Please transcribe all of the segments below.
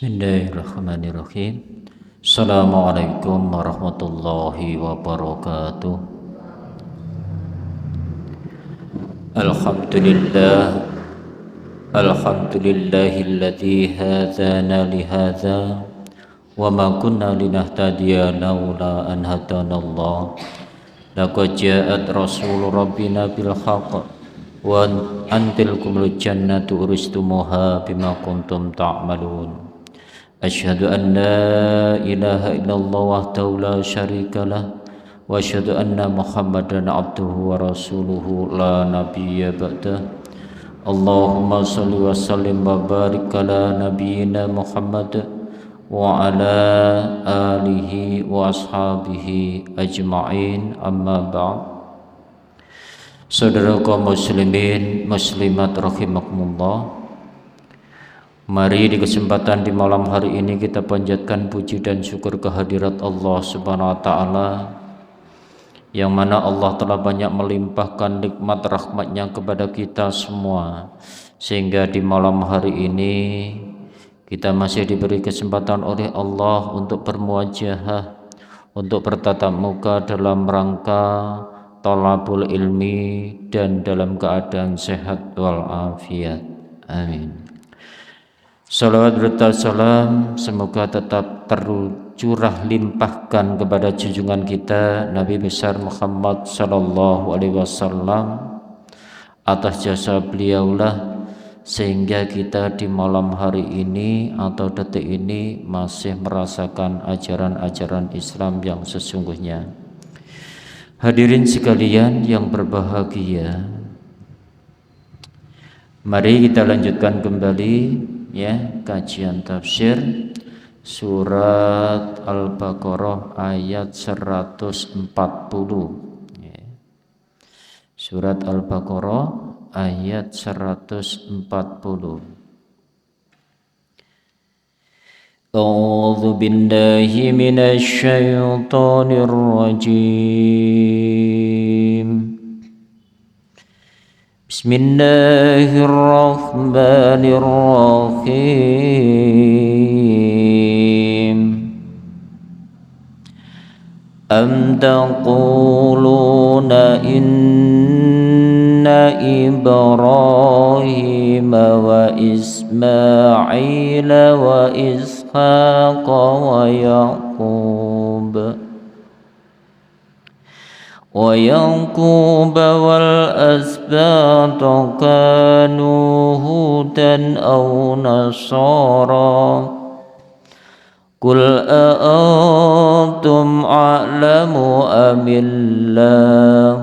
Bismillahirrahmanirrahim. Assalamualaikum warahmatullahi wabarakatuh. Alhamdulillah. Alhamdulillahilladzi hadana lihadza wa ma kunna linahtadiya laula an hadanallah. Laqad ja'at rasul rabbina bil haqq wa antilkumul jannatu uristumuha bima kuntum ta'malun. Asyhadu an la ilaha illallah wahdahu la syarika lah wa asyhadu anna Muhammadan abduhu wa rasuluhu la nabiyya ba'dah. Allahumma shalli wa sallim wa barik ala nabiyyina Muhammad wa ala alihi wa ashabihi ajma'in, amma ba'd. Saudara kaum muslimin muslimat rahimakumullah, mari di kesempatan di malam hari ini kita panjatkan puji dan syukur kehadirat Allah Subhanahu wa taala, yang mana Allah telah banyak melimpahkan nikmat rahmatnya kepada kita semua, sehingga di malam hari ini kita masih diberi kesempatan oleh Allah untuk bermuajahah, untuk bertatap muka dalam rangka thalabul ilmi dan dalam keadaan sehat walafiat. Amin. Salawat serta salam semoga tetap tercurah limpahkan kepada junjungan kita Nabi besar Muhammad sallallahu alaihi wasallam. Atas jasa beliaulah sehingga kita di malam hari ini atau detik ini masih merasakan ajaran-ajaran Islam yang sesungguhnya. Hadirin sekalian yang berbahagia, mari kita lanjutkan kembali kajian tafsir surat Al-Baqarah ayat 140. Surat Al-Baqarah ayat 140. A'udzu billahi minasy syaithanir rajim. Bismillahirrahmanirrahim. Am taquluna inna Ibrahim wa Ismail wa Ishaq wa Yaqub wal asbat kanu hudan aw nasara. Qul a'antum a'lamu amillah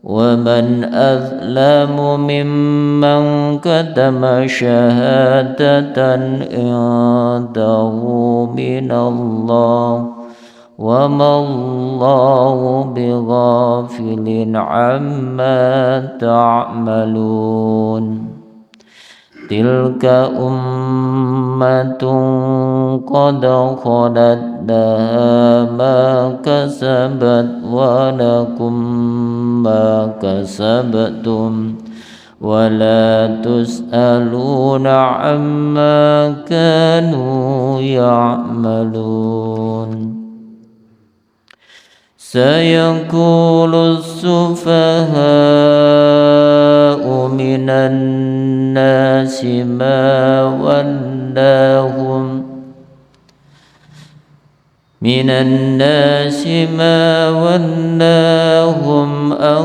wa man azlamu mimman katama syahadatan indahu minallah wa mallahu bighafilin amma ta'malun. Tilka ummatun qad khalat laha ma kasabat wa lakum ma kasabtum wa la tus'aluna amma kanu ya'malun. Sayaqulu as-sufaha'u minan nasi ma wallahum an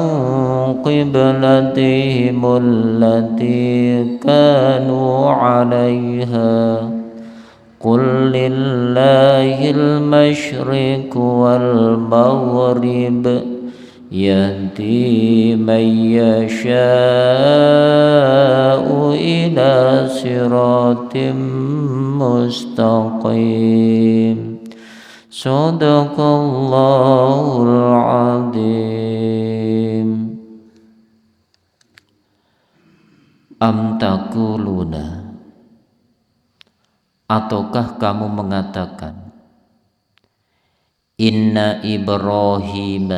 qiblatihim allati kanu 'alaiha. Qul lillahil masyriq wal maghrib yahdi man yasha'u ila siratim mustaqim. Sadaqallahul azim. Am taquluna, ataukah kamu mengatakan, inna Ibrahim,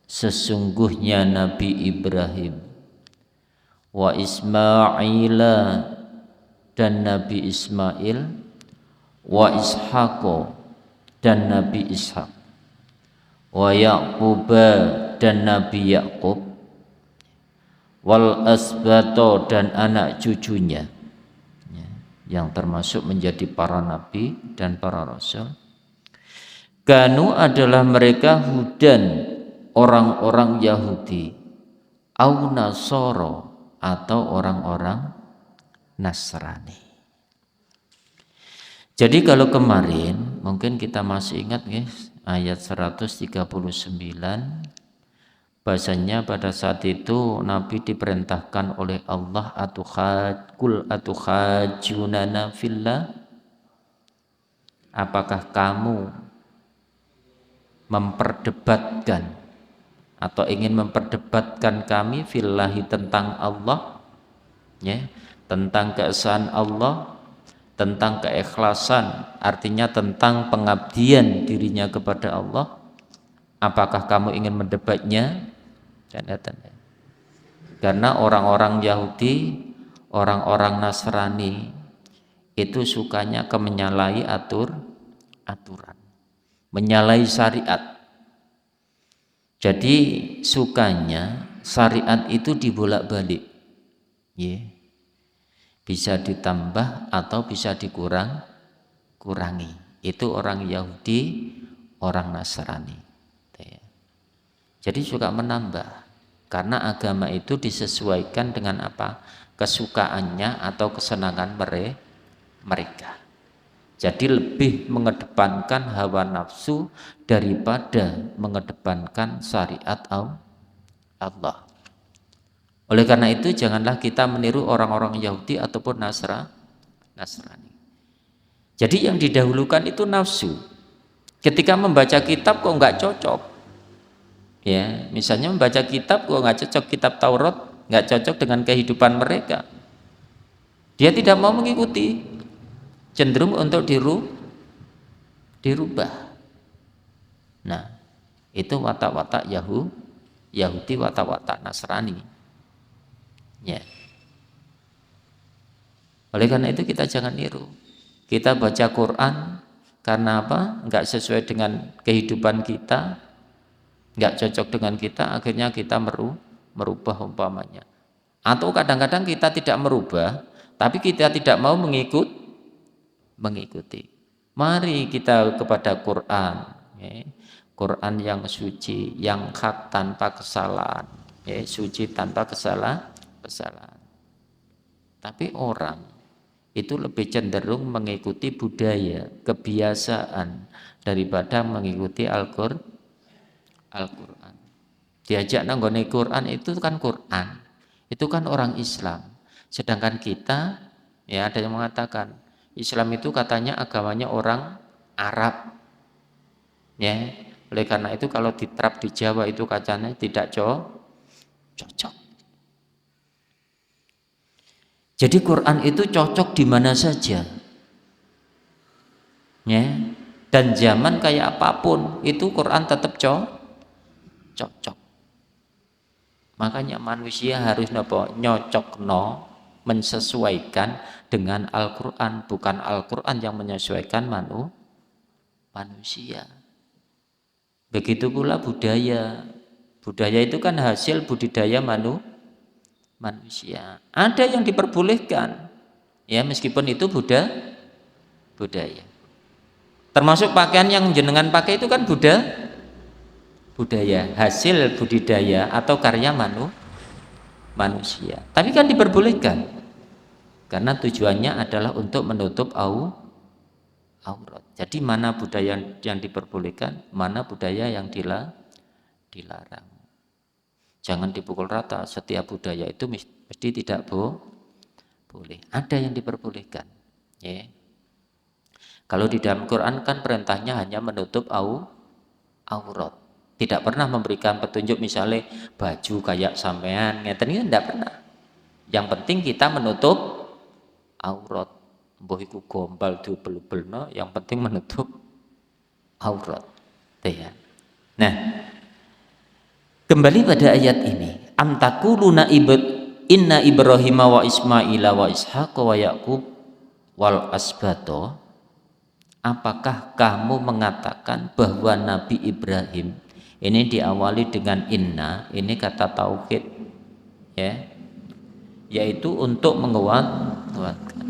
sesungguhnya Nabi Ibrahim, wa Ismaila dan Nabi Ismail, wa Ishaq dan Nabi Ishaq, wa Yaqub dan Nabi Yaqub, wal asbato dan anak cucunya, yang termasuk menjadi para nabi dan para rasul. Kanu adalah mereka hudan, orang-orang Yahudi, au Nasoro atau orang-orang Nasrani. Jadi kalau kemarin mungkin kita masih ingat guys, ayat 139, bahasanya pada saat itu Nabi diperintahkan oleh Allah atukhajunana fillah, apakah kamu memperdebatkan atau ingin memperdebatkan kami fillahi tentang Allah, ya, tentang keesaan Allah, tentang keikhlasan, artinya tentang pengabdian dirinya kepada Allah. Apakah kamu ingin mendebatnya? Karena orang-orang Yahudi, orang-orang Nasrani itu sukanya menyalahi aturan, menyalahi syariat. Jadi sukanya syariat itu dibolak-balik, ya. Bisa ditambah atau bisa dikurangi. Itu orang Yahudi, orang Nasrani. Jadi suka menambah, karena agama itu disesuaikan dengan apa? Kesukaannya atau kesenangan mereka. Jadi lebih mengedepankan hawa nafsu daripada mengedepankan syariat Allah. Oleh karena itu janganlah kita meniru orang-orang Yahudi ataupun Nasrani. Jadi yang didahulukan itu nafsu. Ketika membaca kitab kok nggak cocok, ya, misalnya membaca kitab kok nggak cocok, kitab Taurat nggak cocok dengan kehidupan mereka, dia tidak mau mengikuti, cenderung untuk dirubah. Nah, itu watak-watak Yahudi, watak-watak Nasrani, ya. Oleh karena itu kita jangan niru. Kita baca Quran karena apa? Enggak sesuai dengan kehidupan kita, enggak cocok dengan kita, akhirnya kita merubah umpamanya. Atau kadang-kadang kita tidak merubah, tapi kita tidak mau mengikuti. Mari kita kepada Quran, ya. Quran yang suci, yang hak tanpa kesalahan, ya, suci tanpa kesalahan. Tapi orang itu lebih cenderung mengikuti budaya, kebiasaan daripada mengikuti Al-Quran. Diajak nanggone Quran itu kan Quran, itu kan orang Islam. Sedangkan kita, ya, ada yang mengatakan Islam itu katanya agamanya orang Arab, ya. Oleh karena itu kalau diterap di Jawa itu katanya tidak cocok. Jadi Quran itu cocok di mana saja, ya. Dan zaman kayak apapun itu Quran tetap cocok. Makanya manusia harus menyesuaikan dengan Al-Quran, bukan Al-Quran yang menyesuaikan manusia. Begitu pula budaya itu kan hasil budidaya manusia. Ada yang diperbolehkan, ya, meskipun itu budaya. Termasuk pakaian yang jenengan pakai itu kan budaya, hasil budidaya atau karya manusia. Tapi kan diperbolehkan karena tujuannya adalah untuk menutup aurat. Jadi mana budaya yang diperbolehkan, mana budaya yang dilarang. Jangan dipukul rata, setiap budaya itu mesti tidak boleh. Ada yang diperbolehkan, ya. Kalau di dalam Quran kan perintahnya hanya menutup aurat. Tidak pernah memberikan petunjuk misalnya baju kayak sampean, ngeten itu tidak pernah. Yang penting kita menutup aurat. Mbah iku gombal diubel-ubelno, yang penting menutup aurat. Ya. Nah, kembali pada ayat ini, am taquluna inna Ibrahim wa Ismail wa Ishaq wa Yaqub wal asbato, apakah kamu mengatakan bahwa Nabi Ibrahim ini diawali dengan inna, ini kata tauhid ya, yaitu untuk menguatkan.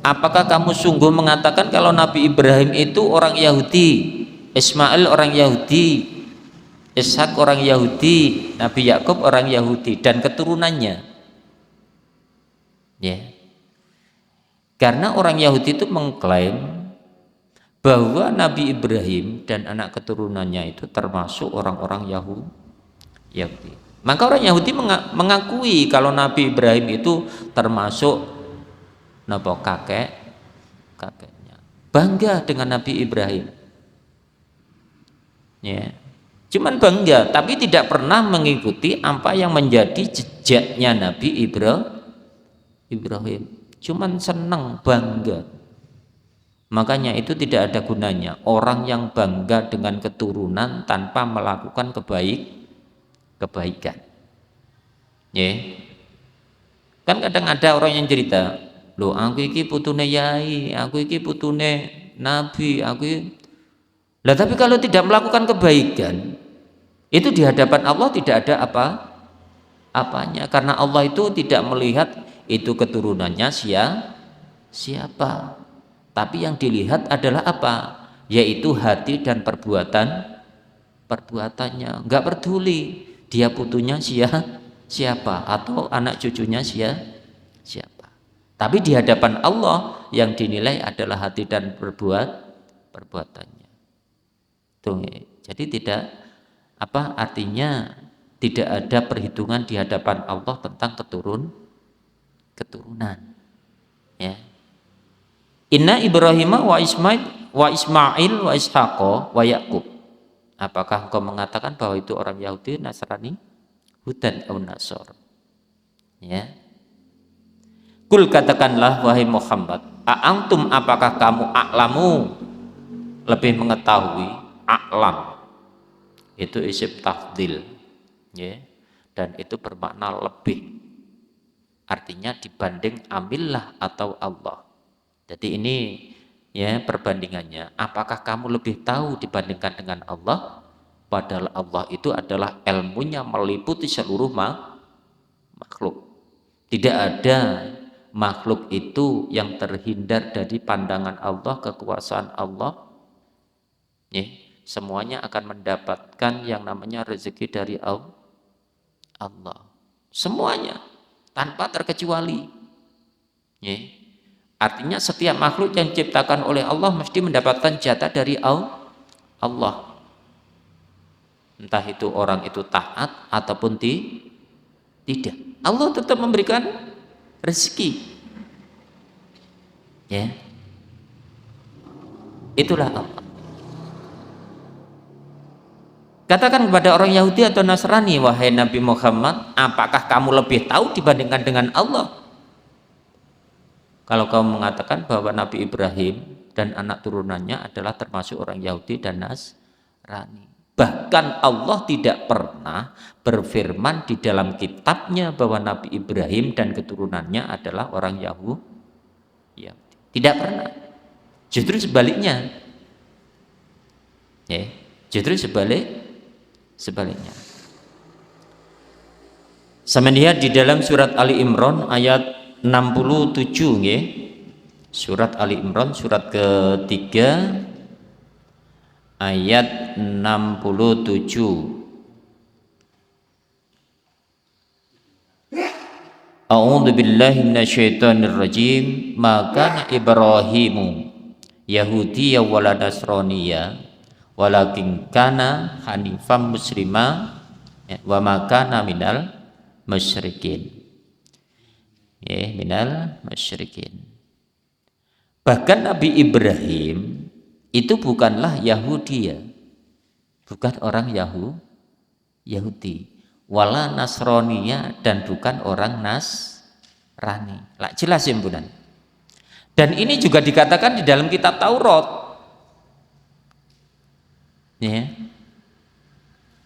Apakah kamu sungguh mengatakan kalau Nabi Ibrahim itu orang Yahudi, Ismail orang Yahudi, Ishak orang Yahudi, Nabi Yakub orang Yahudi dan keturunannya? Ya. Karena orang Yahudi itu mengklaim bahwa Nabi Ibrahim dan anak keturunannya itu termasuk orang-orang Yahudi. Maka orang Yahudi mengakui kalau Nabi Ibrahim itu termasuk kakeknya. Bangga dengan Nabi Ibrahim. Ya. Cuman bangga, tapi tidak pernah mengikuti apa yang menjadi jejaknya Nabi Ibrahim. Cuman senang, bangga. Makanya itu tidak ada gunanya orang yang bangga dengan keturunan tanpa melakukan kebaikan. Ya. Kan kadang ada orang yang cerita, loh aku iki putune yai, aku iki putune nabi, lah tapi kalau tidak melakukan kebaikan itu di hadapan Allah tidak ada apanya, karena Allah itu tidak melihat itu keturunannya siapa, tapi yang dilihat adalah apa, yaitu hati dan perbuatannya. Enggak peduli dia putunya siapa atau anak cucunya siapa. Tapi di hadapan Allah yang dinilai adalah hati dan perbuatannya. Tuh, jadi tidak artinya tidak ada perhitungan di hadapan Allah tentang keturunan. Ya. Inna Ibrahim wa Ismail wa Ishaq wa Yaqub. Apakah engkau mengatakan bahwa itu orang Yahudi, Nasrani, Hudan atau Nasor? Ya. Kul katakanlah wahai Muhammad, a'antum apakah kamu a'lamu lebih mengetahui, a'lam itu isim tafdil ya, dan itu bermakna lebih, artinya dibanding amillah atau Allah. Jadi ini ya perbandingannya, apakah kamu lebih tahu dibandingkan dengan Allah, padahal Allah itu adalah ilmunya meliputi seluruh makhluk. Tidak ada makhluk itu yang terhindar dari pandangan Allah, kekuasaan Allah. Ya, semuanya akan mendapatkan yang namanya rezeki dari Allah. Semuanya tanpa terkecuali. Ya. Artinya setiap makhluk yang diciptakan oleh Allah mesti mendapatkan jatah dari Allah. Entah itu orang itu taat ataupun tidak. Allah tetap memberikan rezeki. Ya. Itulah Allah. Katakan kepada orang Yahudi atau Nasrani, wahai Nabi Muhammad, apakah kamu lebih tahu dibandingkan dengan Allah? Kalau kamu mengatakan bahwa Nabi Ibrahim dan anak turunannya adalah termasuk orang Yahudi dan Nasrani. Bahkan Allah tidak pernah berfirman di dalam kitabnya bahwa Nabi Ibrahim dan keturunannya adalah orang Yahudi. Tidak pernah. Justru sebaliknya. Ya, justru sebaliknya. Sama lihat di dalam surat Ali Imran ayat 67 nggih. Surat Ali Imran surat ketiga ayat 67. A'udzu billahi minasyaitonir rajim. Maka Ibrahimu Yahudiyya wala Nasraniyya walakin kana hanifan muslima wa ma kana minal musyrikin. Ya, minal musyrikin. Bahkan Nabi Ibrahim itu bukanlah Yahudi ya. Bukan orang Yahudi. Wala Nasroniya dan bukan orang Nasrani. Lah jelas ya Mbunan. Dan ini juga dikatakan di dalam kitab Taurat. Ya.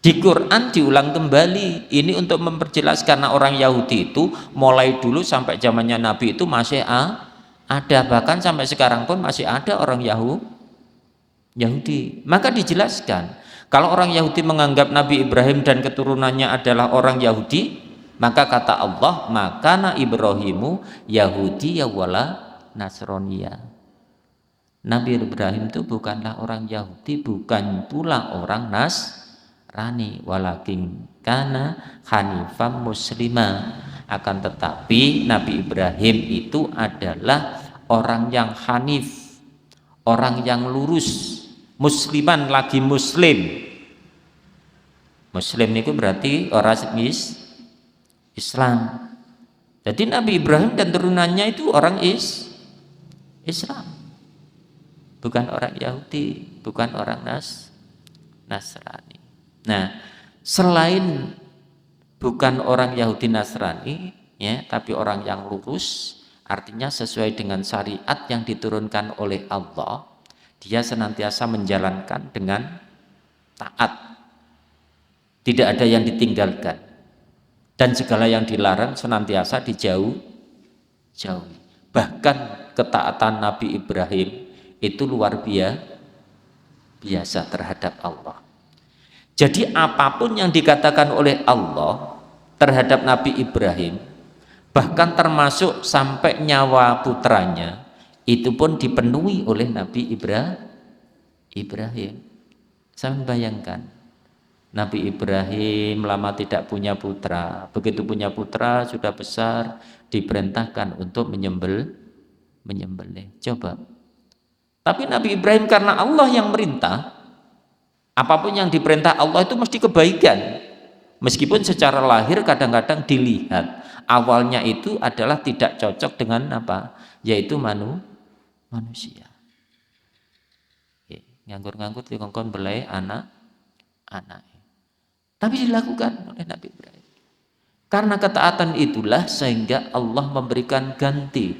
Di Quran diulang kembali. Ini untuk memperjelas karena orang Yahudi itu mulai dulu sampai zamannya Nabi itu masih ada, bahkan sampai sekarang pun masih ada orang Yahudi. Maka dijelaskan, kalau orang Yahudi menganggap Nabi Ibrahim dan keturunannya adalah orang Yahudi, maka kata Allah, makana Ibrahimu Yahudi ya wala Nasroniya. Nabi Ibrahim itu bukanlah orang Yahudi, bukan pula orang Nasrani, walakin kana hanifam muslima. Akan tetapi Nabi Ibrahim itu adalah orang yang hanif, orang yang lurus, musliman lagi muslim. Muslim itu berarti orang Islam. Jadi Nabi Ibrahim dan turunannya itu orang Islam, bukan orang Yahudi, bukan orang Nasrani. Nah, selain bukan orang Yahudi Nasrani, ya, tapi orang yang lurus, artinya sesuai dengan syariat yang diturunkan oleh Allah, dia senantiasa menjalankan dengan taat, tidak ada yang ditinggalkan, dan segala yang dilarang senantiasa dijauhi. Bahkan ketaatan Nabi Ibrahim itu luar biasa terhadap Allah. Jadi apapun yang dikatakan oleh Allah terhadap Nabi Ibrahim, bahkan termasuk sampai nyawa putranya, itu pun dipenuhi oleh Nabi Ibrahim. Saya membayangkan Nabi Ibrahim lama tidak punya putra, begitu punya putra sudah besar, diperintahkan untuk menyembelih. Coba. Tapi Nabi Ibrahim karena Allah yang merintah, apapun yang diperintah Allah itu mesti kebaikan. Meskipun secara lahir kadang-kadang dilihat awalnya itu adalah tidak cocok dengan apa? Yaitu manusia. Nganggur-nganggur dikongkon belai anak. Tapi dilakukan oleh Nabi Ibrahim. Karena ketaatan itulah sehingga Allah memberikan ganti.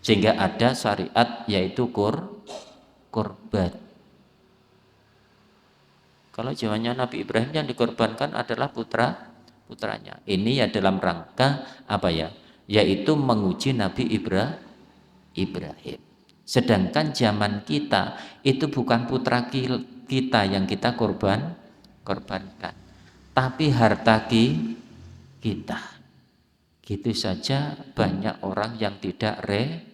Sehingga ada syariat yaitu kurban. Kalau zamannya Nabi Ibrahim yang dikorbankan adalah putranya. Ini ya dalam rangka apa ya? Yaitu menguji Nabi Ibrahim. Sedangkan zaman kita itu bukan putra kita yang kita korbankan, tapi harta kita. Gitu saja banyak orang yang tidak rela.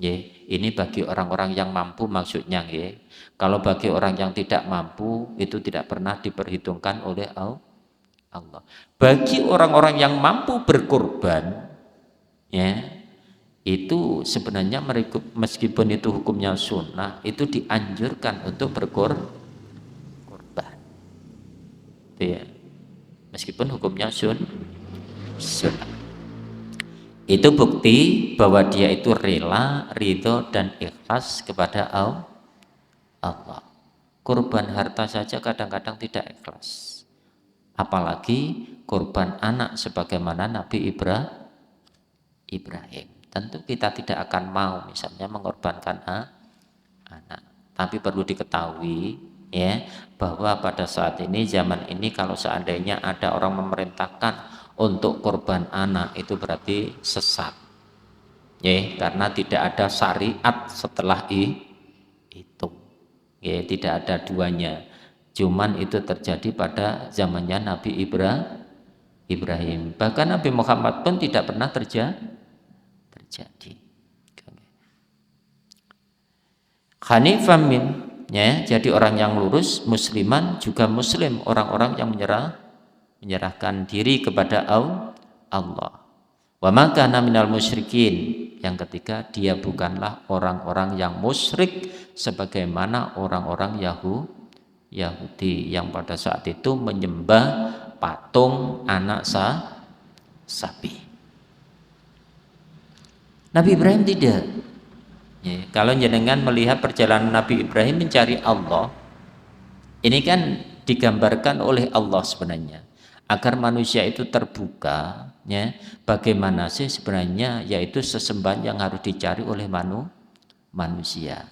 Ini bagi orang-orang yang mampu maksudnya. Kalau bagi orang yang tidak mampu itu tidak pernah diperhitungkan oleh Allah. Bagi orang-orang yang mampu berkorban, itu sebenarnya meskipun itu hukumnya sunnah, itu dianjurkan untuk berkorban. Meskipun hukumnya sunnah. Itu bukti bahwa dia itu rela, ridho dan ikhlas kepada Allah. Kurban harta saja kadang-kadang tidak ikhlas, apalagi kurban anak sebagaimana Nabi Ibrahim. Tentu kita tidak akan mau misalnya mengorbankan anak. Tapi perlu diketahui bahwa pada saat ini, zaman ini, kalau seandainya ada orang memerintahkan untuk korban anak, itu berarti sesat. Karena tidak ada syariat setelah itu. Tidak ada duanya. Cuman itu terjadi pada zamannya Nabi Ibrahim. Bahkan Nabi Muhammad pun tidak pernah terjadi. Hanifam jadi orang yang lurus, musliman juga muslim, orang-orang yang menyerahkan diri kepada Allah. Wa ma kana minal musyrikin. Yang ketiga, dia bukanlah orang-orang yang musyrik sebagaimana orang-orang Yahudi yang pada saat itu menyembah patung anak sapi. Nabi Ibrahim tidak. Kalau jenengan melihat perjalanan Nabi Ibrahim mencari Allah, ini kan digambarkan oleh Allah sebenarnya, agar manusia itu terbuka, bagaimana sih sebenarnya yaitu sesembahan yang harus dicari oleh manusia.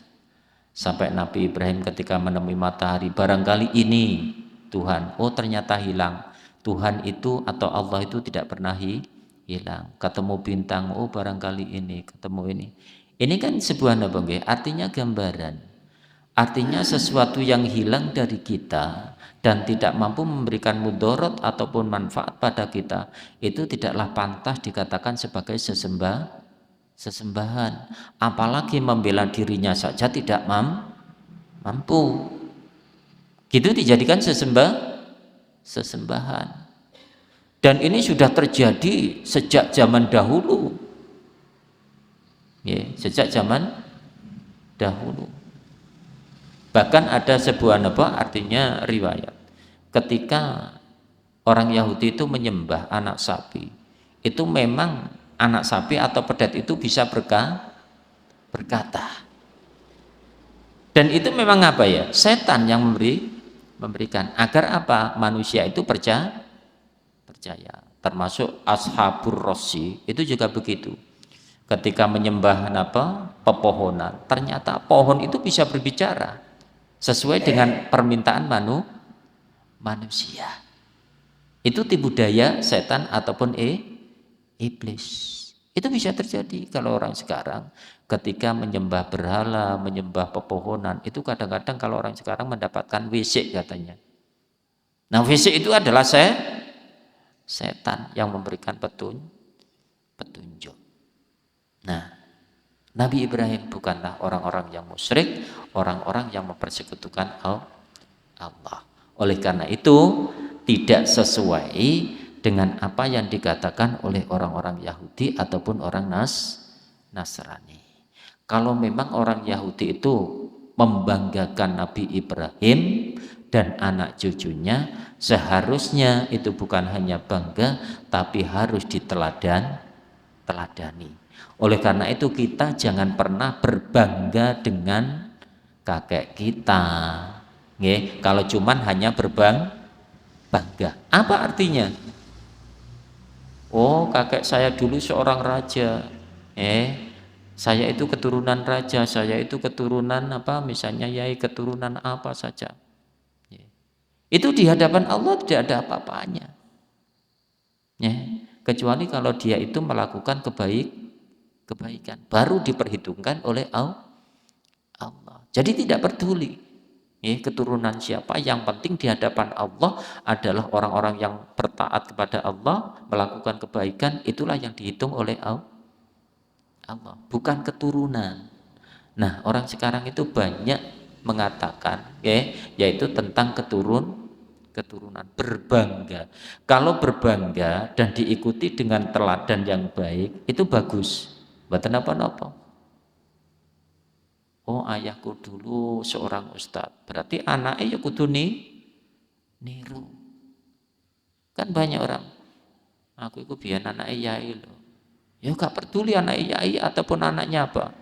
Sampai Nabi Ibrahim ketika menemui matahari, barangkali ini Tuhan. Oh ternyata hilang. Tuhan itu atau Allah itu tidak pernah hilang. Ketemu bintang, oh barangkali ini, ketemu ini. Ini kan sebuah apa nggih? Artinya gambaran. Artinya sesuatu yang hilang dari kita dan tidak mampu memberikan mudarat ataupun manfaat pada kita, itu tidaklah pantas dikatakan sebagai sesembahan. Apalagi membela dirinya saja tidak mampu. Gitu dijadikan sesembahan. Dan ini sudah terjadi sejak zaman dahulu. Ya, sejak zaman dahulu. Bahkan ada sebuah artinya riwayat. Ketika orang Yahudi itu menyembah anak sapi, itu memang anak sapi atau pedet itu bisa berkata. Dan itu memang apa ya? Setan yang memberikan agar apa? Manusia itu percaya. Termasuk ashabur rossi itu juga begitu. Ketika menyembah pepohonan, ternyata pohon itu bisa berbicara sesuai dengan permintaan manusia. Itu tipu daya setan ataupun iblis. Itu bisa terjadi kalau orang sekarang ketika menyembah berhala, menyembah pepohonan, itu kadang-kadang kalau orang sekarang mendapatkan WC katanya. Nah WC itu adalah setan yang memberikan petunjuk. Nah, Nabi Ibrahim bukanlah orang-orang yang musyrik, orang-orang yang mempersekutukan Allah. Oleh karena itu tidak sesuai dengan apa yang dikatakan oleh orang-orang Yahudi ataupun orang Nasrani. Kalau memang orang Yahudi itu membanggakan Nabi Ibrahim dan anak cucunya, seharusnya itu bukan hanya bangga tapi harus diteladani. Oleh karena itu kita jangan pernah berbangga dengan kakek kita. Nggih, kalau cuman hanya bangga. Apa artinya? Oh, kakek saya dulu seorang raja. Saya itu keturunan raja, saya itu keturunan misalnya yai keturunan apa saja. Itu di hadapan Allah tidak ada apa-apanya. Kecuali kalau dia itu melakukan kebaikan baru diperhitungkan oleh Allah. Jadi tidak peduli keturunan siapa, yang penting di hadapan Allah adalah orang-orang yang bertaat kepada Allah, melakukan kebaikan, itulah yang dihitung oleh Allah, bukan keturunan. Nah, orang sekarang itu banyak mengatakan yaitu tentang keturunan, berbangga. Kalau berbangga dan diikuti dengan teladan yang baik, itu bagus. Mboten napa-napa. Oh, ayahku dulu seorang ustadz, berarti anaknya ya kudu niru. Kan banyak orang, aku itu biar anaknya yai loh. Ya gak peduli anaknya yai ataupun anaknya apa.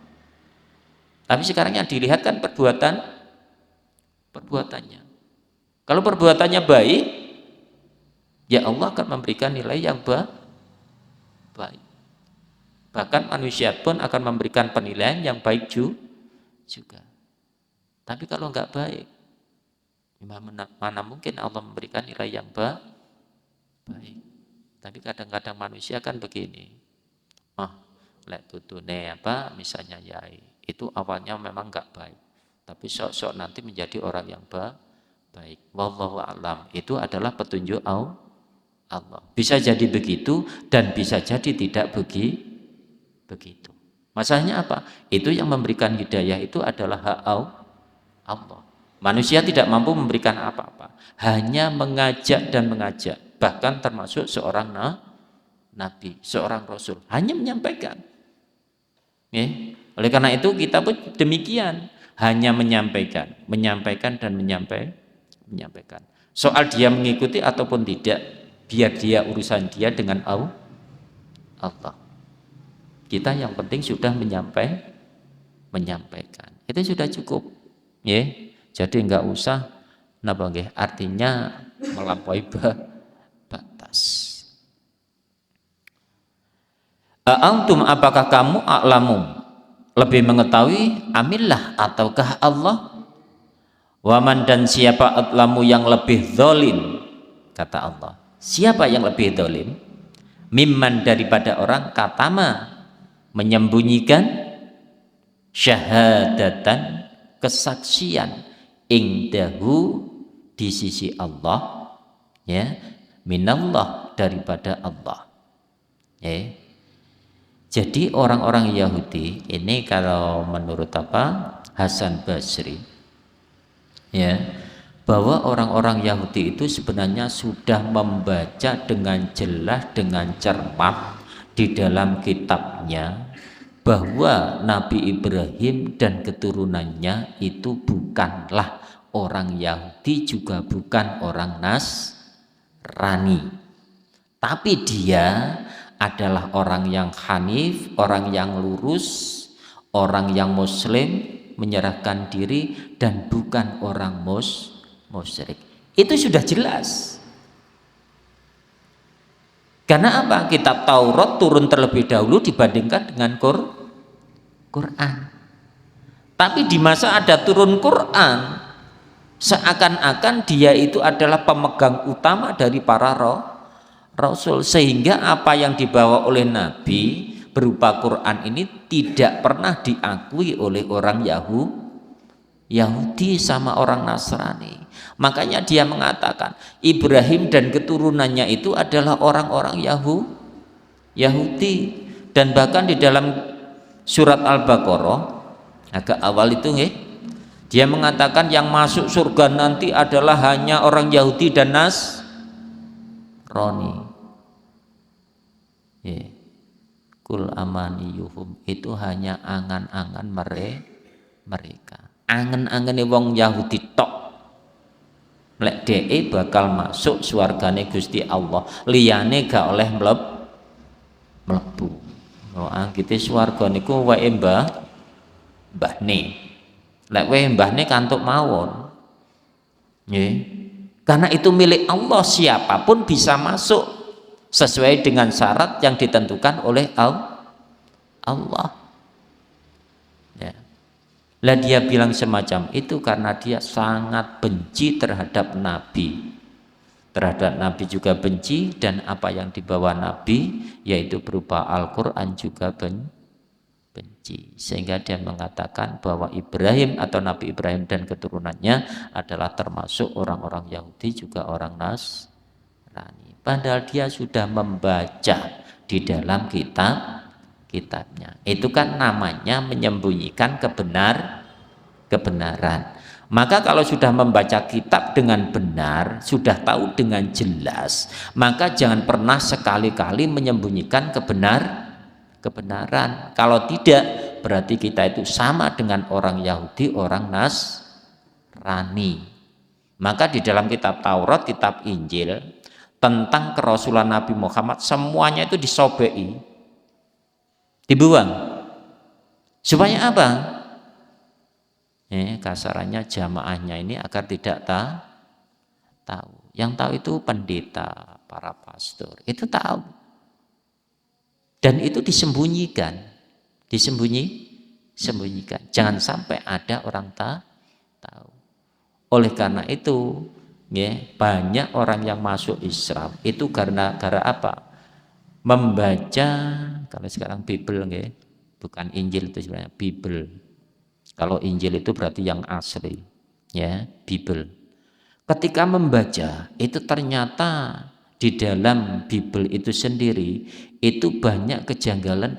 Tapi sekarang yang dilihat kan perbuatannya. Kalau perbuatannya baik, ya Allah akan memberikan nilai yang baik. Bahkan manusia pun akan memberikan penilaian yang baik juga. Tapi kalau enggak baik, mana mungkin Allah memberikan nilai yang baik. Tapi kadang-kadang manusia kan begini. Lek tutune misalnya yai, itu awalnya memang enggak baik. Tapi sok-sok nanti menjadi orang yang baik. Wallahu a'lam. Itu adalah petunjuk Allah. Bisa jadi begitu dan bisa jadi tidak begitu. Masalahnya apa? Itu yang memberikan hidayah itu adalah hak Allah. Manusia tidak mampu memberikan apa-apa, hanya mengajak dan mengajak. Bahkan termasuk seorang nabi, seorang rasul, hanya menyampaikan. Oleh karena itu kita pun demikian, hanya menyampaikan dan menyampaikan. Soal dia mengikuti ataupun tidak, biar dia urusan dia dengan Allah. Kita yang penting sudah menyampaikan. Itu sudah cukup. Jadi enggak usah artinya melampaui batas. Antum apakah kamu a'lamu lebih mengetahui, amillah ataukah Allah? Waman, dan siapa atlamu yang lebih zalim, kata Allah. Siapa yang lebih zalim? Mimman, daripada orang katama, menyembunyikan syahadatan, kesaksian, ingdahu, di sisi Allah, ya, minallah, daripada Allah. Ya. Jadi orang-orang Yahudi ini kalau menurut Hasan Basri, ya, bahwa orang-orang Yahudi itu sebenarnya sudah membaca dengan jelas, dengan cermat di dalam kitabnya bahwa Nabi Ibrahim dan keturunannya itu bukanlah orang Yahudi, juga bukan orang Nasrani, tapi dia adalah orang yang hanif, orang yang lurus, orang yang muslim, menyerahkan diri, dan bukan orang musyrik. Itu sudah jelas. Karena apa? Kitab Taurat turun terlebih dahulu dibandingkan dengan Quran. Tapi di masa ada turun Quran, seakan-akan dia itu adalah pemegang utama dari para Rasul, sehingga apa yang dibawa oleh Nabi berupa Quran ini tidak pernah diakui oleh orang Yahudi sama orang Nasrani. Makanya dia mengatakan Ibrahim dan keturunannya itu adalah orang-orang Yahudi. Dan bahkan di dalam surat Al-Baqarah agak awal itu, dia mengatakan yang masuk surga nanti adalah hanya orang Yahudi dan Nasrani. Kul amaniyuhum, itu hanya angan-angan mereka. Angan-angane wong Yahudi tok. Lek dhek bakal masuk swargane Gusti Allah, liyane gak oleh mlebu. Oh, angkite swarga niku wae mbahne. Lek wae mbahne kantuk mawon. Nggih. Karena itu milik Allah, siapapun bisa masuk sesuai dengan syarat yang ditentukan oleh Allah. Ya. Lah dia bilang semacam itu karena dia sangat benci terhadap Nabi. Terhadap Nabi juga benci, dan apa yang dibawa Nabi yaitu berupa Al-Quran juga benci. Sehingga dia mengatakan bahwa Ibrahim atau Nabi Ibrahim dan keturunannya adalah termasuk orang-orang Yahudi, juga orang Nasrani. Padahal dia sudah membaca di dalam kitabnya. Itu kan namanya menyembunyikan kebenaran. Maka kalau sudah membaca kitab dengan benar, sudah tahu dengan jelas, maka jangan pernah sekali-kali menyembunyikan kebenaran. Kalau tidak, berarti kita itu sama dengan orang Yahudi, orang Nasrani. Maka di dalam kitab Taurat, kitab Injil, tentang kerasulan Nabi Muhammad semuanya itu disobei, dibuang. Supaya apa? Kasarannya jamaahnya ini agar tidak tahu. Yang tahu itu pendeta, para pastor, itu tahu. Dan itu disembunyikan. Sembunyikan. Jangan sampai ada orang tahu. Oleh karena itu, banyak orang yang masuk Islam itu karena apa? Membaca, kalau sekarang Bible, bukan Injil itu sebenarnya Bible. Kalau Injil itu berarti yang asli, ya, Bible. Ketika membaca itu ternyata di dalam Bible itu sendiri itu banyak kejanggalan,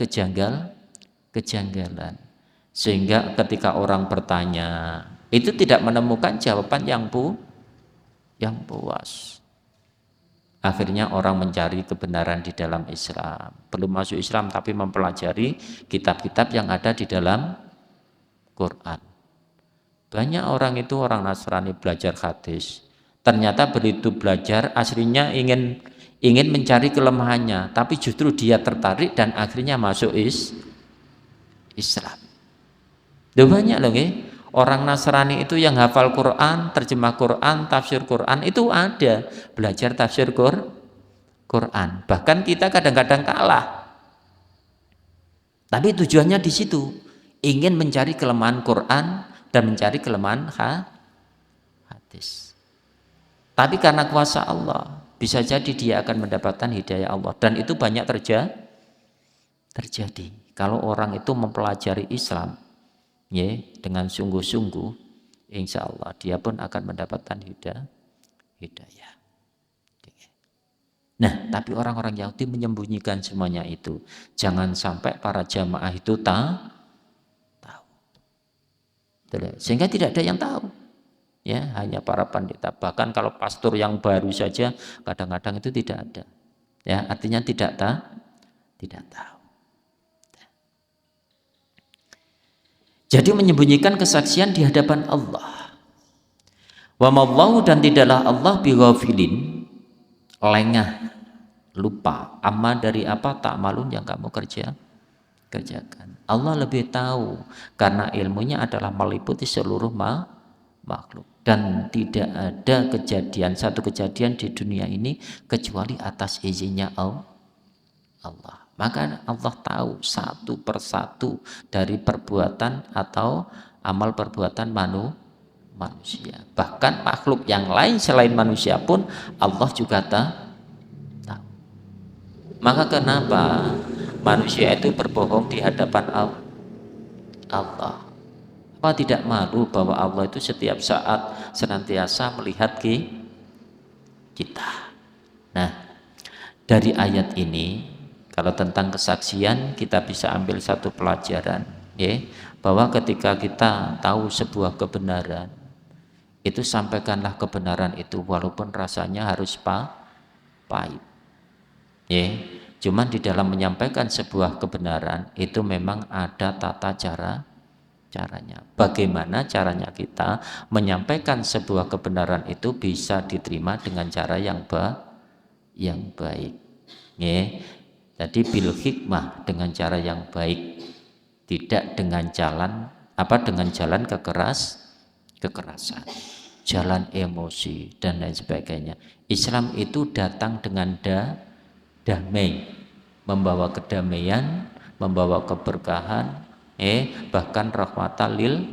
sehingga ketika orang bertanya itu tidak menemukan jawaban yang puas. Akhirnya orang mencari kebenaran di dalam Islam. Belum masuk Islam tapi mempelajari kitab-kitab yang ada di dalam Quran. Banyak orang itu, orang Nasrani, belajar hadis. Ternyata begitu belajar aslinya ingin mencari kelemahannya, tapi justru dia tertarik dan akhirnya masuk Islam. Banyak loh, orang Nasrani itu yang hafal Quran, terjemah Quran, tafsir Quran, itu ada belajar tafsir Quran. Bahkan kita kadang-kadang kalah. Tapi tujuannya di situ, ingin mencari kelemahan Quran dan mencari kelemahan hadis. Tapi karena kuasa Allah, bisa jadi dia akan mendapatkan hidayah Allah, dan itu banyak terjadi. Kalau orang itu mempelajari Islam ya dengan sungguh-sungguh, insya Allah dia pun akan mendapatkan hidayah. Nah, tapi orang-orang Yahudi menyembunyikan semuanya itu. Jangan sampai para jamaah itu tahu. Sehingga tidak ada yang tahu. Ya, hanya para pendeta. Bahkan kalau pastor yang baru saja kadang-kadang itu tidak ada. Ya, artinya tidak tahu. Jadi menyembunyikan kesaksian di hadapan Allah. Wa mallahu, dan tidaklah Allah bighafilin, lengah, lupa, amma dari apa tak malun yang kamu kerjakan. Allah lebih tahu karena ilmunya adalah meliputi seluruh makhluk, dan tidak ada satu kejadian di dunia ini kecuali atas izinnya Allah. Maka Allah tahu satu persatu dari perbuatan atau amal perbuatan manusia. Bahkan makhluk yang lain selain manusia pun Allah juga tahu. Maka kenapa manusia itu berbohong di hadapan Allah? Apa tidak malu bahwa Allah itu setiap saat senantiasa melihat kita? Nah, dari ayat ini, kalau tentang kesaksian kita bisa ambil satu pelajaran, ya, bahwa ketika kita tahu sebuah kebenaran, itu sampaikanlah kebenaran itu walaupun rasanya harus pahit. Ya, cuman di dalam menyampaikan sebuah kebenaran itu memang ada tata caranya. Bagaimana caranya kita menyampaikan sebuah kebenaran itu bisa diterima dengan cara yang baik. Ya. Jadi bil hikmah, dengan cara yang baik, tidak dengan jalan kekerasan, jalan emosi dan lain sebagainya. Islam itu datang dengan damai, membawa kedamaian, membawa keberkahan, bahkan rahmatan lil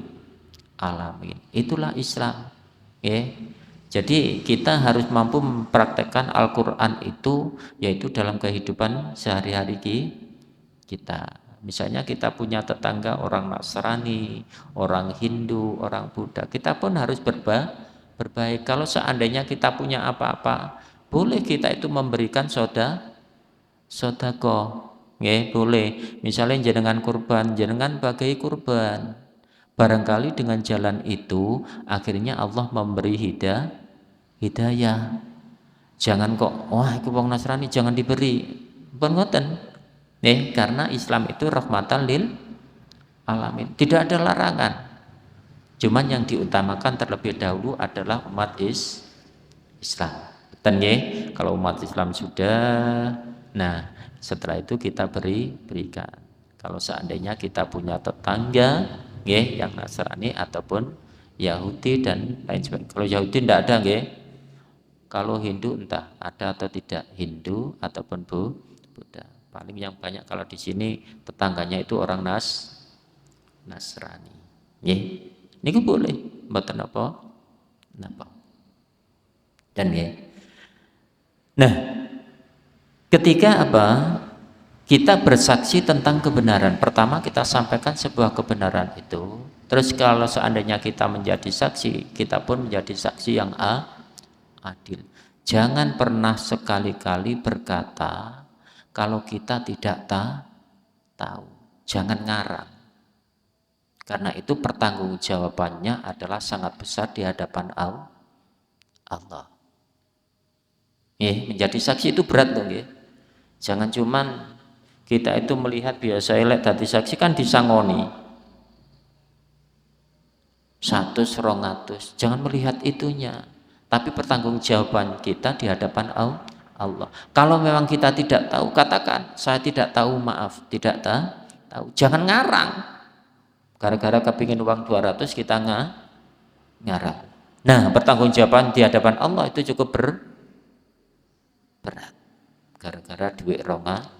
alamin. Itulah Islam. Jadi kita harus mampu mempraktekkan Al-Quran itu, yaitu dalam kehidupan sehari-hari kita. Misalnya kita punya tetangga orang Nasrani, orang Hindu, orang Buddha, kita pun harus berbaik. Kalau seandainya kita punya apa-apa, boleh kita itu memberikan sodako, boleh. Misalnya jenengan kurban, jenengan bagai kurban. Barangkali dengan jalan itu akhirnya Allah memberi hidayah. Jangan kok, wah itu wong Nasrani jangan diberi. Bukan ngoten. Karena Islam itu rahmatan lil alamin. Tidak ada larangan. Cuman yang diutamakan terlebih dahulu adalah umat Islam. Dan kalau umat Islam sudah, nah setelah itu kita berikan. Kalau seandainya kita punya tetangga yang Nasrani ataupun Yahudi dan lain sebagainya. Kalau Yahudi tidak ada Kalau Hindu entah ada atau tidak, Hindu ataupun Buddha. Paling yang banyak kalau di sini tetangganya itu orang Nasrani. Ini boleh, mboten apa? Dan nah, ketika kita bersaksi tentang kebenaran, pertama kita sampaikan sebuah kebenaran itu. Terus kalau seandainya kita menjadi saksi, kita pun menjadi saksi yang adil. Jangan pernah sekali-kali berkata kalau kita tidak tahu. Jangan ngarang. Karena itu pertanggungjawabannya adalah sangat besar di hadapan Allah. Menjadi saksi itu berat loh. Jangan cuman kita itu melihat biasa elek dadi saksi kan disangoni 100-200, jangan melihat itunya, tapi pertanggungjawaban kita di hadapan Allah. Kalau memang kita tidak tahu, katakan saya tidak tahu, maaf, tidak tahu. Jangan ngarang. Gara-gara kepingin uang 200 kita ngarang. Nah, pertanggungjawaban di hadapan Allah itu cukup berat. Gara-gara duit 200.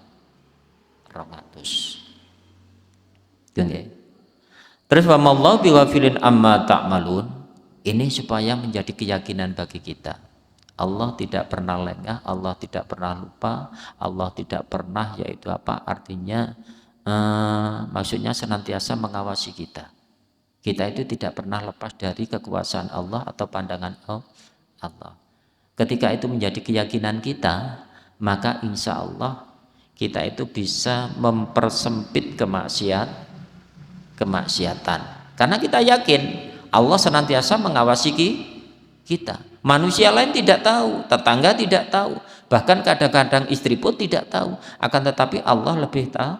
Terus wa mallahu bighafilin amma ta'malun. Ini supaya menjadi keyakinan bagi kita. Allah tidak pernah lengah, Allah tidak pernah lupa, Allah tidak pernah yaitu apa? Artinya maksudnya senantiasa mengawasi kita. Kita itu tidak pernah lepas dari kekuasaan Allah atau pandangan Allah. Ketika itu menjadi keyakinan kita, maka insya Allah kita itu bisa mempersempit kemaksiatan. Karena kita yakin Allah senantiasa mengawasi kita. Manusia lain tidak tahu, tetangga tidak tahu, bahkan kadang-kadang istri pun tidak tahu. Akan tetapi Allah lebih tahu.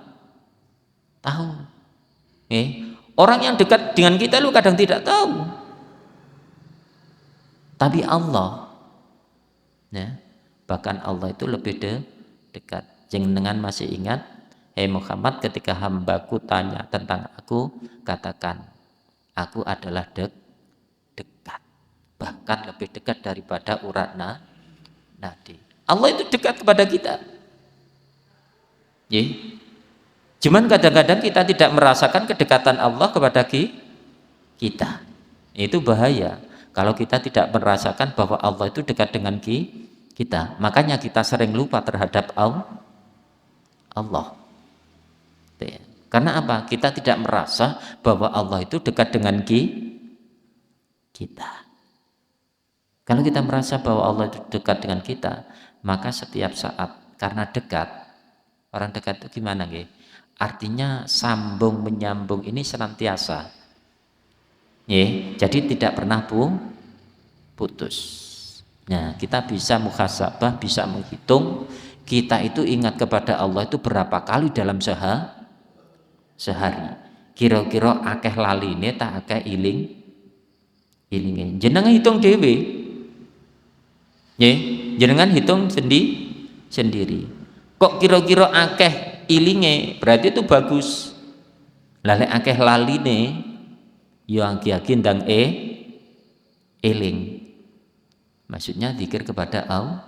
Orang yang dekat dengan kita lu kadang tidak tahu. Tapi Allah, bahkan Allah itu lebih dekat. Jenengan masih ingat, Muhammad, ketika hambaku tanya tentang aku, katakan, aku adalah dekat. Bahkan lebih dekat daripada urat nadi. Allah itu dekat kepada kita. Cuman kadang-kadang kita tidak merasakan kedekatan Allah kepada kita. Itu bahaya. Kalau kita tidak merasakan bahwa Allah itu dekat dengan kita. Makanya kita sering lupa terhadap Allah. Karena apa? Kita tidak merasa bahwa Allah itu dekat dengan kita. Kalau kita merasa bahwa Allah itu dekat dengan kita, maka setiap saat, karena dekat, orang dekat itu gimana nggih? Artinya sambung menyambung ini senantiasa. Jadi tidak pernah putus. Nah, kita bisa muhasabah, bisa menghitung kita itu ingat kepada Allah itu berapa kali dalam sehari. Kira-kira akeh laline tak akeh ilinge. Jenengan hitung dhewe. Jenengan hitung sendiri. Kok kira-kira akeh ilinge, berarti itu bagus. Lale akeh laline yo agi-agi ndang eling. Maksudnya zikir kepada Allah.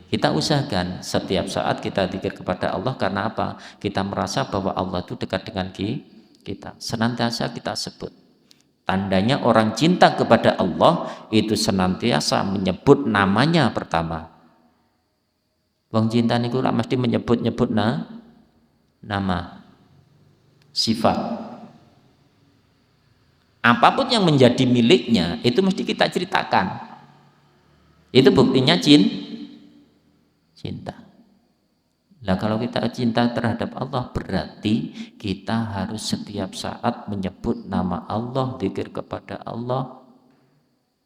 Kita usahakan setiap saat kita zikir kepada Allah. Karena apa? Kita merasa bahwa Allah itu dekat dengan kita. Senantiasa kita sebut. Tandanya orang cinta kepada Allah itu senantiasa menyebut namanya pertama. Wong cinta niku ora mesti menyebut-nyebut nama, sifat. Apapun yang menjadi miliknya itu mesti kita ceritakan. Itu buktinya cinta. Nah, kalau kita cinta terhadap Allah, berarti kita harus setiap saat menyebut nama Allah, zikir kepada Allah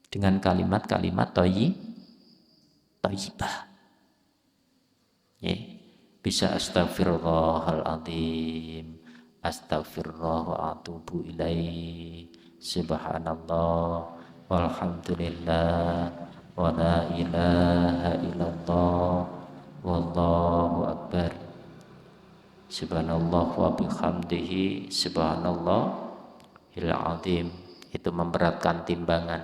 dengan kalimat-kalimat thayyibah. Bisa astaghfirullahaladzim, astaghfirullah wa atubu ilaih, subhanallah walhamdulillah wa la ilaha illallah wallahu akbar, subhanallah wa bihamdihi subhanallahil azim. Itu memberatkan timbangan.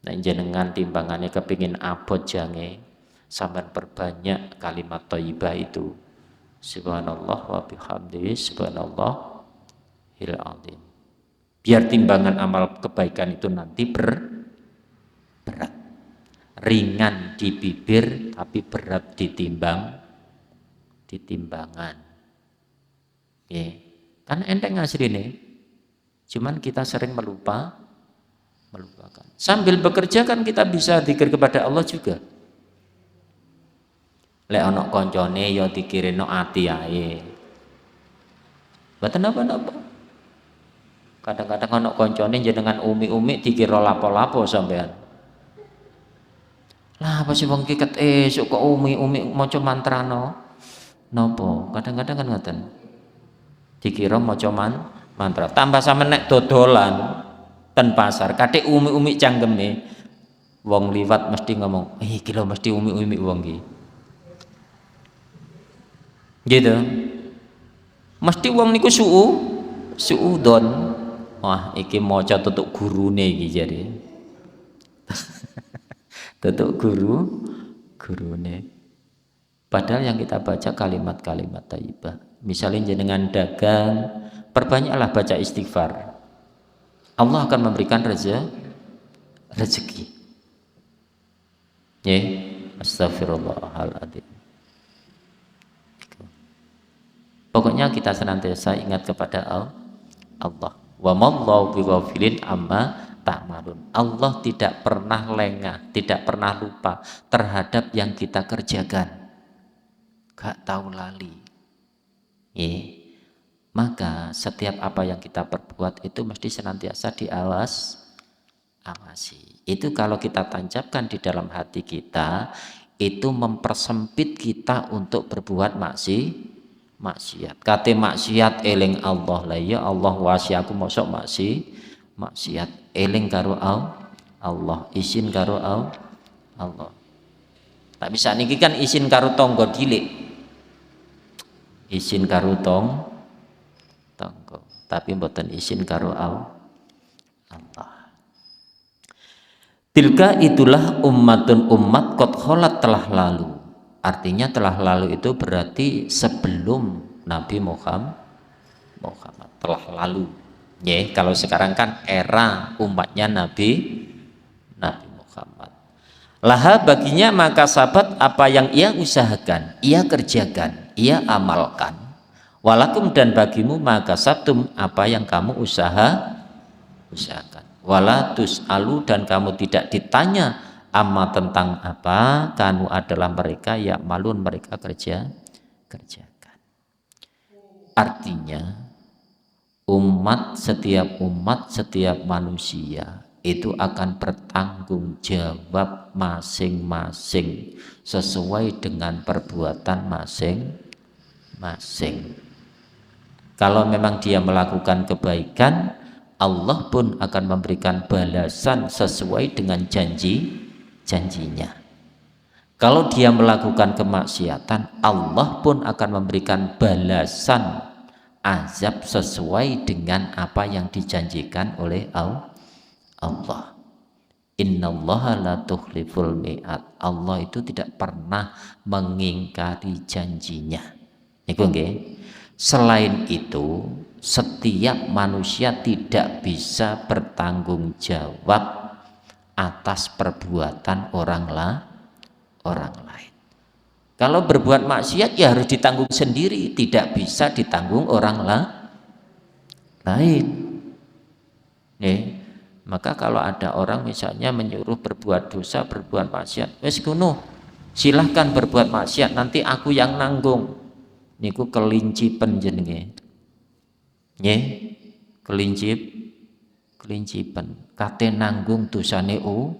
Nah, jenengan timbangannya kepingin abot jange, sampean perbanyak kalimat thayyibah itu, subhanallah wa bihamdihi subhanallahil azim. Biar timbangan amal kebaikan itu nanti berat. Ringan di bibir tapi berat di timbangan. Karena enteng asline. Cuman kita sering melupakan. Sambil bekerja kan kita bisa zikir kepada Allah juga. Lek ana koncone ya dikirino ati ae. Mboten napa-napa. Kadang-kadang ana koncone jenengan umi-umi dikira lapo-lapo sampean. Lah apa sih wong ki ket esuk kok umi-umi maca mantra nopo? Kadang-kadang kan ngoten. Dikira maca mantra. Tambah sampe nek dodolan ten pasar, kathik umi-umi cangkeme. Wong liwat mesti ngomong, iki lho mesti umi-umi wong ki. Gitu. Mesti wong niku suudon. Wah, iki maca tutuk gurune iki jare. Tutuk gurune. Padahal yang kita baca kalimat-kalimat thayyibah. Misalnya jenengan dagang, perbanyaklah baca istighfar. Allah akan memberikan rezeki. Ya, astagfirullahaladzim. Pokoknya kita senantiasa ingat kepada Allah. Wa mallahu bighafilin amma ta'malun. Allah tidak pernah lengah, tidak pernah lupa terhadap yang kita kerjakan. Gak tahu lali. Maka setiap apa yang kita perbuat itu mesti senantiasa awasi. Itu kalau kita tancapkan di dalam hati kita, itu mempersempit kita untuk berbuat maksiat. Kate maksiat eling Allah lah ya Allah wasi aku mosok maksiat eling karo Allah, izin karo Allah. Tak bisa niki kan izin karo tonggo dilik. Izin karo tonggo, tapi mboten izin karo Allah. Tilka itulah ummatun umat qad kholat telah lalu. Artinya telah lalu itu berarti sebelum Nabi Muhammad telah lalu. Kalau sekarang kan era umatnya Nabi Muhammad. Laha baginya maka sahabat apa yang ia usahakan, ia kerjakan, ia amalkan. Walakum dan bagimu maka sabtum apa yang kamu usahakan. Wala tus'alu dan kamu tidak ditanya amma tentang apa kanu adalah mereka ya malun mereka kerjakan. Artinya setiap manusia itu akan bertanggung jawab masing-masing sesuai dengan perbuatan masing-masing. Kalau memang dia melakukan kebaikan, Allah pun akan memberikan balasan sesuai dengan janjinya. Kalau dia melakukan kemaksiatan, Allah pun akan memberikan balasan azab sesuai dengan apa yang dijanjikan oleh Allah. Innallaha la tukhliful mi'ad. Allah itu tidak pernah mengingkari janjinya. Niku nggih. Selain itu, setiap manusia tidak bisa bertanggung jawab atas perbuatan orang lain. Kalau berbuat maksiat ya harus ditanggung sendiri, tidak bisa ditanggung orang lain. Maka kalau ada orang misalnya menyuruh berbuat dosa, berbuat maksiat, wes kuno, silahkan berbuat maksiat, nanti aku yang nanggung. Niku kelincipen jenenge. Kelincipen. Kate nanggung dosane uang.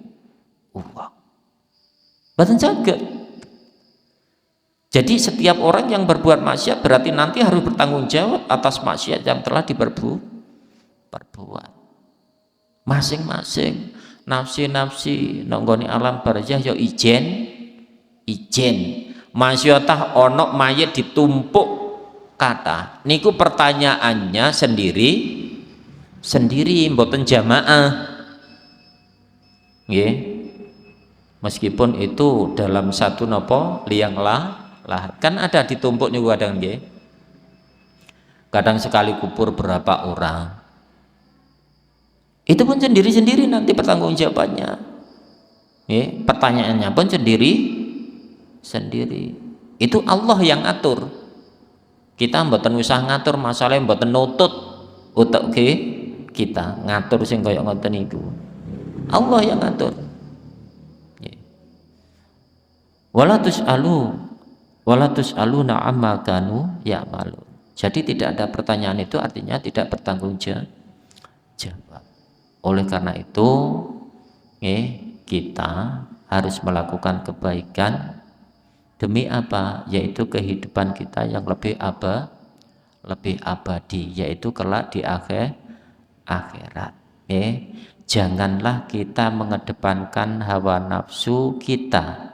Mboten saged. Jadi setiap orang yang berbuat maksiat berarti nanti harus bertanggung jawab atas maksiat yang telah diperbuat. Masing-masing nafsi nonggoni alam barzah ya ijen. Masyatah onok mayit ditumpuk kata. Niku pertanyaannya sendiri mboten jamaah. Meskipun itu dalam satu nopo liang lahat kan ada ditumpuk niku kadang nggih. Kadang sekali kubur berapa orang. Itu pun sendiri-sendiri nanti pertanggungjawabannya. Pertanyaannya pun sendiri. Itu Allah yang atur. Kita mboten usah ngatur masalah mboten nutut utek kita ngatur sing kaya ngoten niku. Allah yang ngatur. Wala tus'aluna amma kanu ya'malun. Jadi tidak ada pertanyaan itu artinya tidak bertanggung jawab. Oleh karena itu kita harus melakukan kebaikan demi apa? Yaitu kehidupan kita yang lebih abadi, yaitu kelak di akhirat. Janganlah kita mengedepankan hawa nafsu kita.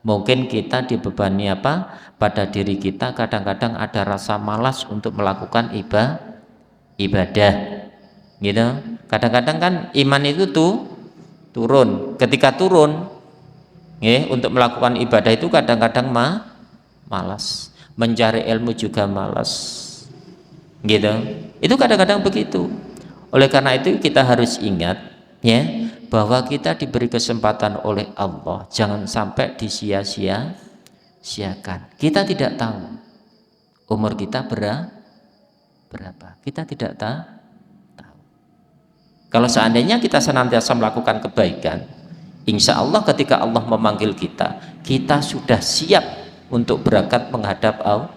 Mungkin kita dibebani apa? Pada diri kita kadang-kadang ada rasa malas untuk melakukan ibadah. Gitu. Kadang-kadang kan iman itu turun. Ketika turun untuk melakukan ibadah itu kadang-kadang malas. mencari ilmu juga malas, gitu. Itu kadang-kadang begitu. Oleh karena itu kita harus ingat ya bahwa kita diberi kesempatan oleh Allah, jangan sampai disia-siakan. Kita tidak tahu umur kita berapa, kita tidak tahu. Kalau seandainya kita senantiasa melakukan kebaikan, insya Allah ketika Allah memanggil kita, kita sudah siap untuk berangkat menghadap Allah.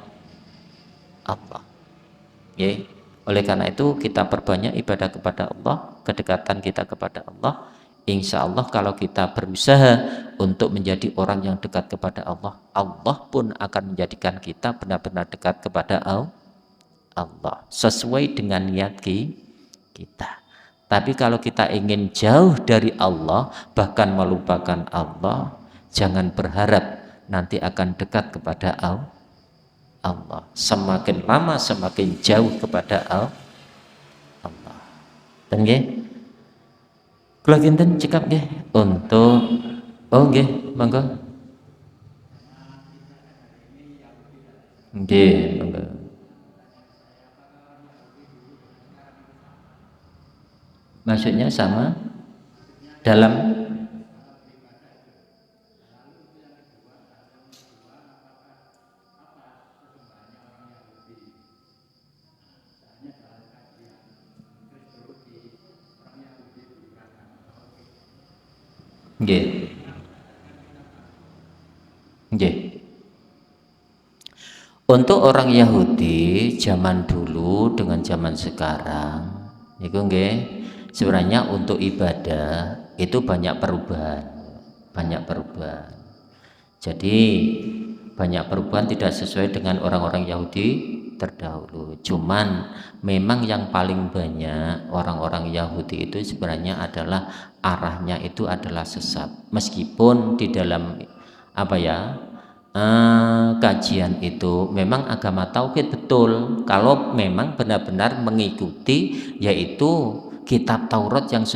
Ya. Oleh karena itu kita perbanyak ibadah kepada Allah, kedekatan kita kepada Allah. Insya Allah kalau kita berusaha untuk menjadi orang yang dekat kepada Allah, Allah pun akan menjadikan kita benar-benar dekat kepada Allah sesuai dengan niat kita. Tapi kalau kita ingin jauh dari Allah, bahkan melupakan Allah, jangan berharap nanti akan dekat kepada Allah. Semakin lama semakin jauh kepada Allah. Dan nggih, kula kinten cekap nggih untuk nggih, monggo. Nggih, monggo. Maksudnya sama dalam nggih. Nggih. Untuk orang Yahudi zaman dulu dengan zaman sekarang niku nggih sebenarnya untuk ibadah itu banyak perubahan. Jadi banyak perubahan tidak sesuai dengan orang-orang Yahudi terdahulu. Cuman memang yang paling banyak orang-orang Yahudi itu sebenarnya adalah arahnya itu adalah sesat. Meskipun di dalam kajian itu memang agama tauhid betul. Kalau memang benar-benar mengikuti yaitu kitab Taurat yang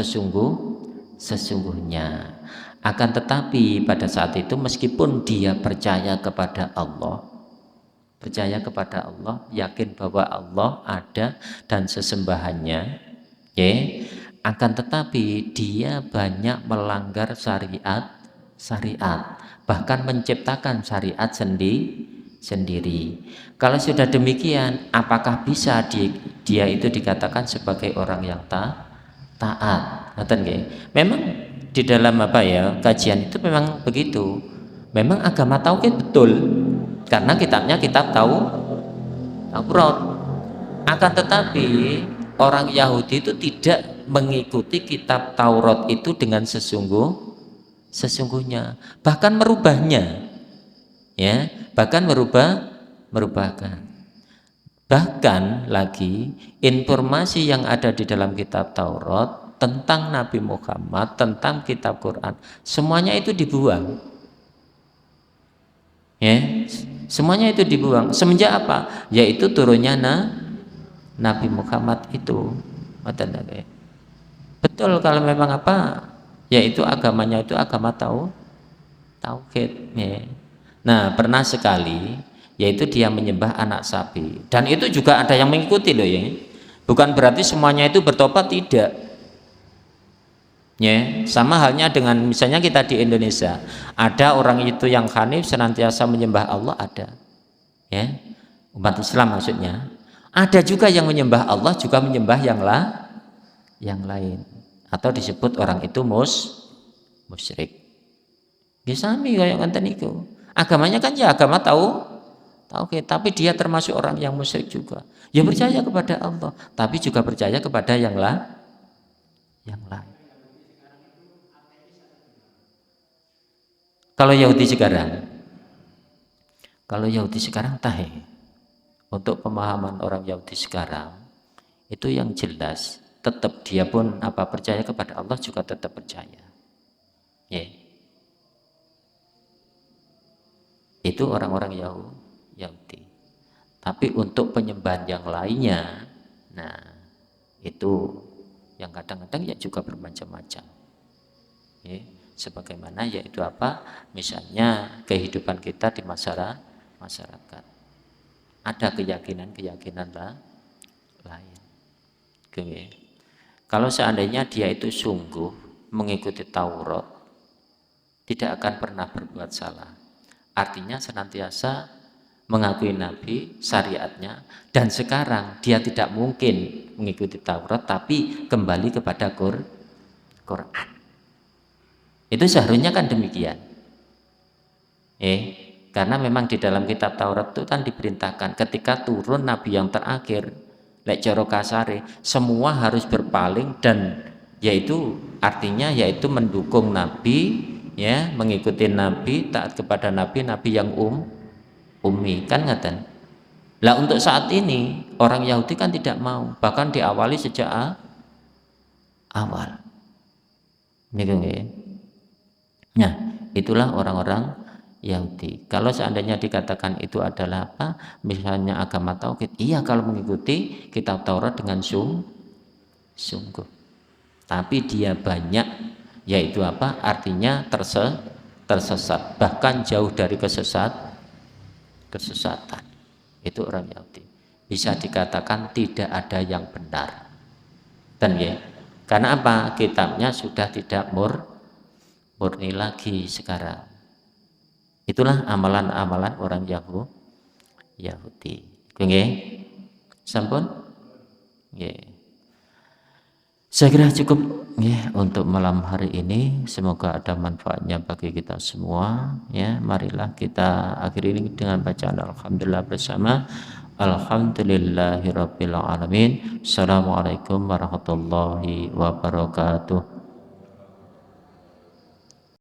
sesungguhnya. Akan tetapi pada saat itu meskipun dia percaya kepada Allah, yakin bahwa Allah ada dan sesembahannya, akan tetapi dia banyak melanggar syariat, bahkan menciptakan syariat sendiri. Kalau sudah demikian, apakah bisa dia itu dikatakan sebagai orang yang taat? Ngoten nggih. Memang di dalam kajian itu memang begitu. Memang agama tauhid betul. Karena kitabnya kitab Taurat. Akan tetapi orang Yahudi itu tidak mengikuti kitab Taurat itu dengan sesungguhnya, bahkan merubahnya. Bahkan merubahkan. Bahkan lagi informasi yang ada di dalam kitab Taurat tentang Nabi Muhammad, tentang kitab Quran, semuanya itu dibuang. Semuanya itu dibuang. Semenjak apa? Yaitu turunnya Nabi Muhammad itu. Betul kalau memang yaitu agamanya itu agama tauhid. Nah, pernah sekali yaitu dia menyembah anak sapi. Dan itu juga ada yang mengikuti loh ya. Bukan berarti semuanya itu bertobat, tidak. Sama halnya dengan misalnya kita di Indonesia, ada orang itu yang hanif senantiasa menyembah Allah, ada. Umat Islam maksudnya. Ada juga yang menyembah Allah juga menyembah yang lain. Atau disebut orang itu musyrik. Sami kayak ngenten niku. Agamanya kan ya agama tauhid, tapi dia termasuk orang yang musyrik juga. Ya percaya kepada Allah, tapi juga percaya kepada yang lain. Kalau Yahudi sekarang tahe. Untuk pemahaman orang Yahudi sekarang itu yang jelas tetap dia pun percaya kepada Allah juga tetap percaya. Itu orang-orang Yahudi. Tapi untuk penyembahan yang lainnya, nah itu yang kadang-kadang ya juga bermacam-macam. Sebagaimana yaitu misalnya kehidupan kita di masyarakat. ada keyakinan-keyakinan lain. Oke. Kalau seandainya dia itu sungguh mengikuti Taurat, tidak akan pernah berbuat salah. Artinya senantiasa mengakui Nabi, syariatnya, dan sekarang dia tidak mungkin mengikuti Taurat tapi kembali kepada Quran. Itu seharusnya kan demikian. Karena memang di dalam kitab Taurat itu kan diperintahkan ketika turun Nabi yang terakhir, lek cara kasare, semua harus berpaling dan yaitu artinya yaitu mendukung Nabi, ya, mengikuti Nabi, taat kepada Nabi, Nabi yang ummi kan ngaten. Lah untuk saat ini orang Yahudi kan tidak mau, bahkan diawali sejak awal. Nah, itulah orang-orang Yahudi. Kalau seandainya dikatakan itu adalah apa? Misalnya agama tauhid. Iya kalau mengikuti kitab Taurat dengan sungguh. Tapi dia banyak yaitu apa? Artinya tersesat, bahkan jauh dari kesesatan. Itu orang Yahudi. Bisa dikatakan tidak ada yang benar. Dan ya, karena apa? Kitabnya sudah tidak murni lagi sekarang. Itulah amalan-amalan orang Yahudi. Nggih. Sampun? Nggih. Saya kira cukup ya untuk malam hari ini. Semoga ada manfaatnya bagi kita semua. Ya, marilah kita akhiri ini dengan bacaan alhamdulillah bersama. Alhamdulillahirabbil alamin. Assalamualaikum warahmatullahi wabarakatuh.